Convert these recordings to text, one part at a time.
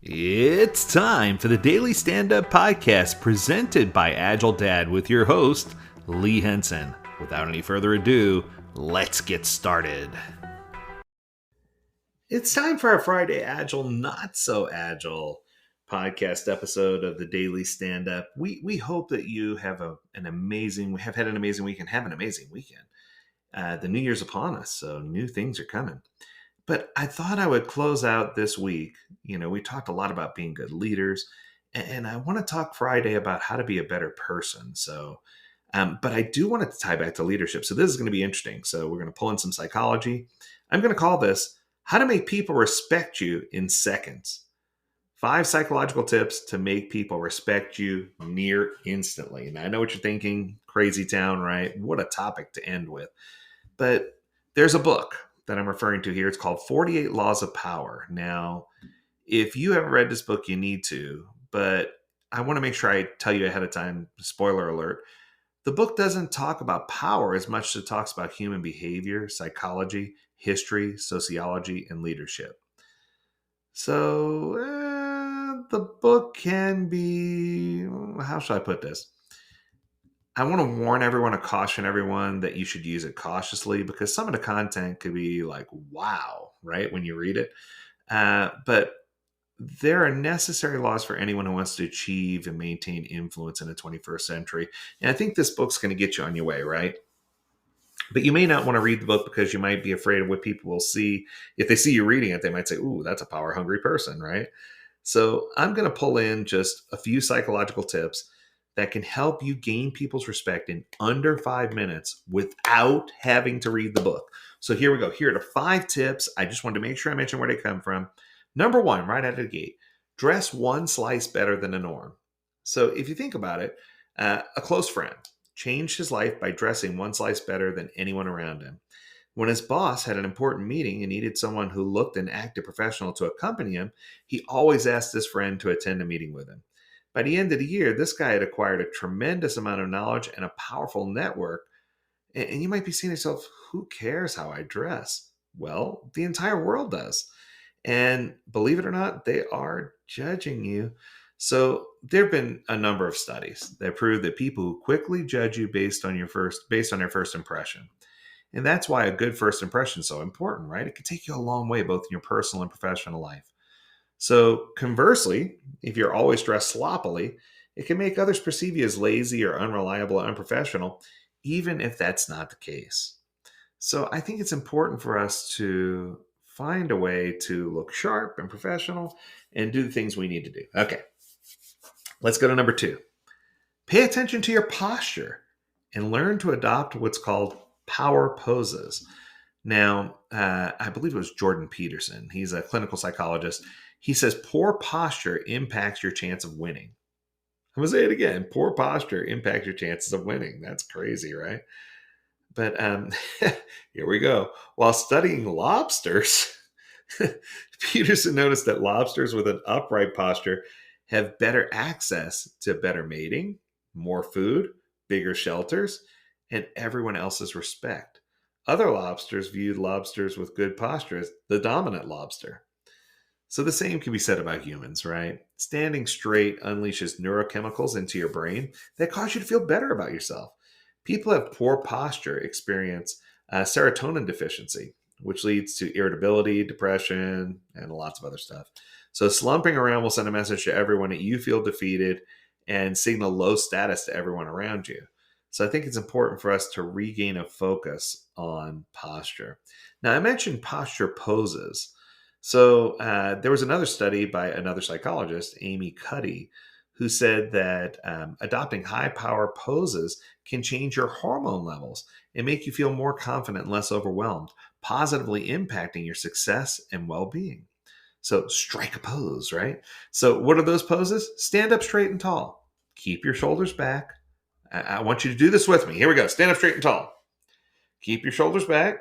It's time for the Daily Stand Up Podcast presented by AgileDad with your host, Lee Henson. Without any further ado, let's get started. It's time for our Friday Agile, Not So Agile podcast episode of the Daily Stand Up. We hope that you have had an amazing week and have an amazing weekend. The new year's upon us, so new things are coming. But I thought I would close out this week. We talked a lot about being good leaders, and I want to talk Friday about how to be a better person. But I do want it to tie back to leadership. So this is going to be interesting. So we're going to pull in some psychology. I'm going to call this How to Make People Respect You in Seconds. 5 psychological tips to make people respect you near instantly. And I know what you're thinking, crazy town, right? What a topic to end with. But there's a book that I'm referring to here. It's called 48 Laws of Power. Now, if you haven't read this book, you need to, but I want to make sure I tell you ahead of time, spoiler alert, the book doesn't talk about power as much as it talks about human behavior, psychology, history, sociology, and leadership. So the book can be, how should I put this? I want to warn everyone and caution everyone that you should use it cautiously because some of the content could be like, wow, right, when you read it. But there are necessary laws for anyone who wants to achieve and maintain influence in the 21st century. And I think this book's going to get you on your way, right? But you may not want to read the book because you might be afraid of what people will see. If they see you reading it, they might say, ooh, that's a power hungry person, right? So I'm going to pull in just a few psychological tips that can help you gain people's respect in under 5 minutes without having to read the book. So here we go. Here are the 5 tips. I just wanted to make sure I mention where they come from. Number 1, right out of the gate, dress one slice better than the norm. So if you think about it, a close friend changed his life by dressing one slice better than anyone around him. When his boss had an important meeting and needed someone who looked and acted professional to accompany him, he always asked his friend to attend a meeting with him. By the end of the year, this guy had acquired a tremendous amount of knowledge and a powerful network. And you might be saying to yourself, who cares how I dress? Well, the entire world does. And believe it or not, they are judging you. So there have been a number of studies that prove that people who quickly judge you based on their first impression. And that's why a good first impression is so important, right? It can take you a long way, both in your personal and professional life. So, conversely, if you're always dressed sloppily, it can make others perceive you as lazy or unreliable or unprofessional, even if that's not the case. So, I think it's important for us to find a way to look sharp and professional and do the things we need to do. Okay, let's go to number 2. Pay attention to your posture and learn to adopt what's called power poses. Now, I believe it was Jordan Peterson. He's a clinical psychologist. He says poor posture impacts your chance of winning. I'm going to say it again. Poor posture impacts your chances of winning. That's crazy, right? But here we go. While studying lobsters, Peterson noticed that lobsters with an upright posture have better access to better mating, more food, bigger shelters, and everyone else's respect. Other lobsters viewed lobsters with good posture as the dominant lobster. So the same can be said about humans, right? Standing straight unleashes neurochemicals into your brain that cause you to feel better about yourself. People who have poor posture experience serotonin deficiency, which leads to irritability, depression, and lots of other stuff. So slumping around will send a message to everyone that you feel defeated and signal low status to everyone around you. So I think it's important for us to regain a focus on posture. Now, I mentioned posture poses. So there was another study by another psychologist, Amy Cuddy, who said that adopting high power poses can change your hormone levels and make you feel more confident and less overwhelmed, positively impacting your success and well being. So strike a pose, right? So what are those poses? Stand up straight and tall. Keep your shoulders back. I want you to do this with me. Here we go. Stand up straight and tall. Keep your shoulders back.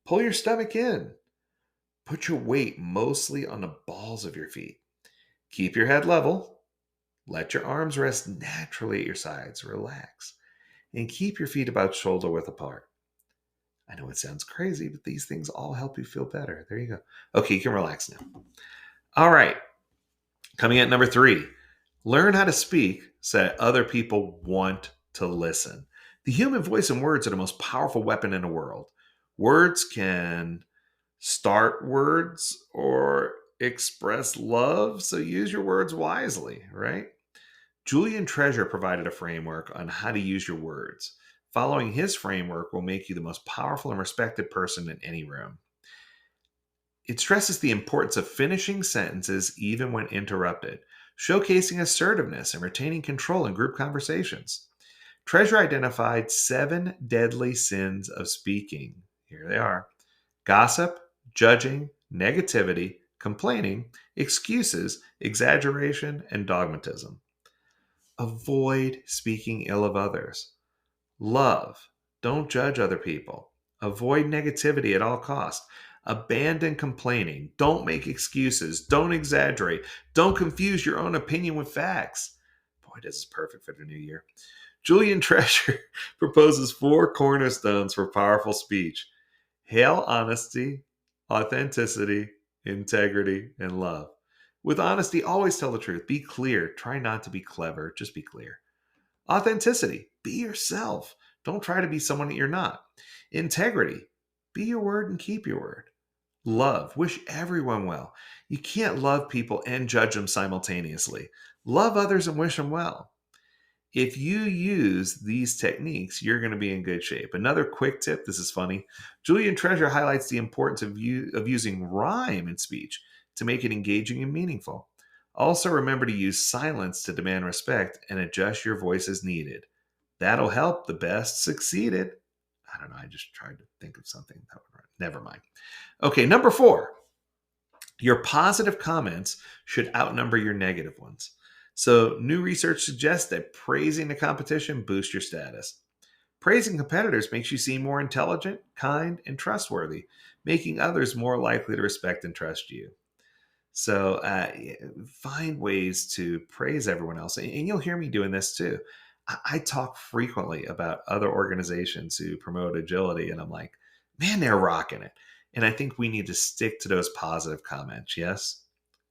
Pull your stomach in. Put your weight mostly on the balls of your feet. Keep your head level. Let your arms rest naturally at your sides. Relax. And keep your feet about shoulder width apart. I know it sounds crazy, but these things all help you feel better. There you go. Okay, you can relax now. All right. Coming at number 3, learn how to speak so that other people want to listen. The human voice and words are the most powerful weapon in the world. Words can start words or express love, so use your words wisely, right? Julian Treasure provided a framework on how to use your words. Following his framework will make you the most powerful and respected person in any room. It stresses the importance of finishing sentences even when interrupted, showcasing assertiveness and retaining control in group conversations. Treasure identified 7 deadly sins of speaking. Here they are: gossip, judging, negativity, complaining, excuses, exaggeration, and dogmatism. Avoid speaking ill of others. Love. Don't judge other people. Avoid negativity at all costs. Abandon complaining. Don't make excuses. Don't exaggerate. Don't confuse your own opinion with facts. Boy, this is perfect for the new year. Julian Treasure proposes 4 cornerstones for powerful speech: hail honesty, authenticity, integrity, and love. With honesty, always tell the truth. Be clear. Try not to be clever. Just be clear. Authenticity, be yourself. Don't try to be someone that you're not. Integrity, be your word and keep your word. Love, wish everyone well. You can't love people and judge them simultaneously. Love others and wish them well. If you use these techniques, you're going to be in good shape. Another quick tip, this is funny. Julian Treasure highlights the importance of using rhyme in speech to make it engaging and meaningful. Also, remember to use silence to demand respect and adjust your voice as needed. That'll help the best succeeded. I don't know. I just tried to think of something. Never mind. Okay, number 4. Your positive comments should outnumber your negative ones. So, new research suggests that praising the competition boosts your status. Praising competitors makes you seem more intelligent, kind, and trustworthy, making others more likely to respect and trust you. So find ways to praise everyone else. And you'll hear me doing this too. I talk frequently about other organizations who promote agility, and I'm like, man, they're rocking it. And I think we need to stick to those positive comments. Yes?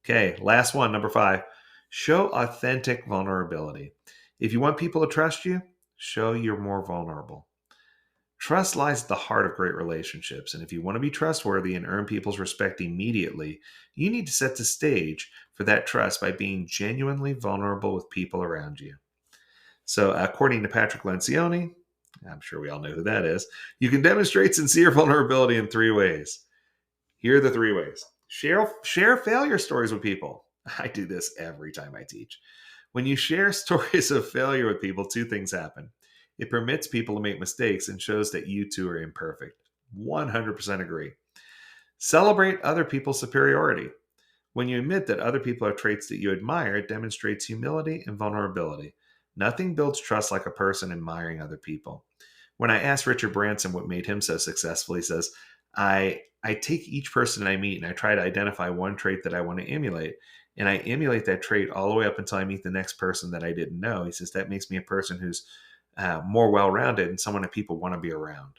Okay, last one, number 5. Show authentic vulnerability. If you want people to trust you, show you're more vulnerable. Trust lies at the heart of great relationships, and if you want to be trustworthy and earn people's respect immediately, you need to set the stage for that trust by being genuinely vulnerable with people around you. So, according to Patrick Lencioni, I'm sure we all know who that is, you can demonstrate sincere vulnerability in 3 ways. Here are the 3 ways. Share failure stories with people. I do this every time I teach. When you share stories of failure with people, 2 things happen. It permits people to make mistakes and shows that you too are imperfect. 100% agree. Celebrate other people's superiority. When you admit that other people have traits that you admire, it demonstrates humility and vulnerability. Nothing builds trust like a person admiring other people. When I asked Richard Branson what made him so successful, he says, I take each person I meet and I try to identify one trait that I want to emulate. And I emulate that trait all the way up until I meet the next person that I didn't know. He says that makes me a person who's more well-rounded and someone that people want to be around.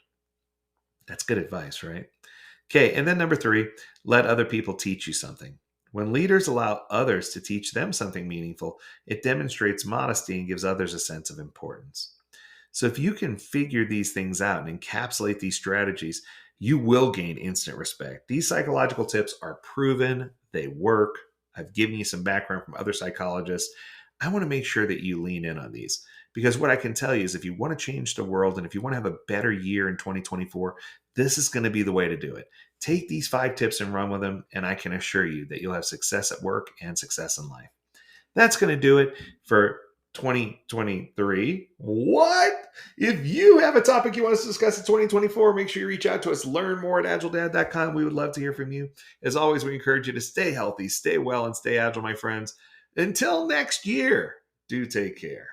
That's good advice, right? Okay, and then number 3, let other people teach you something. When leaders allow others to teach them something meaningful, it demonstrates modesty and gives others a sense of importance. So if you can figure these things out and encapsulate these strategies, you will gain instant respect. These psychological tips are proven, they work. I've given you some background from other psychologists. I want to make sure that you lean in on these, because what I can tell you is if you want to change the world and if you want to have a better year in 2024, this is going to be the way to do it. Take these 5 tips and run with them, and I can assure you that you'll have success at work and success in life. That's going to do it for 2023. What? If you have a topic you want us to discuss in 2024, make sure you reach out to us. Learn more at AgileDad.com. We would love to hear from you. As always, we encourage you to stay healthy, stay well, and stay agile, my friends. Until next year, do take care.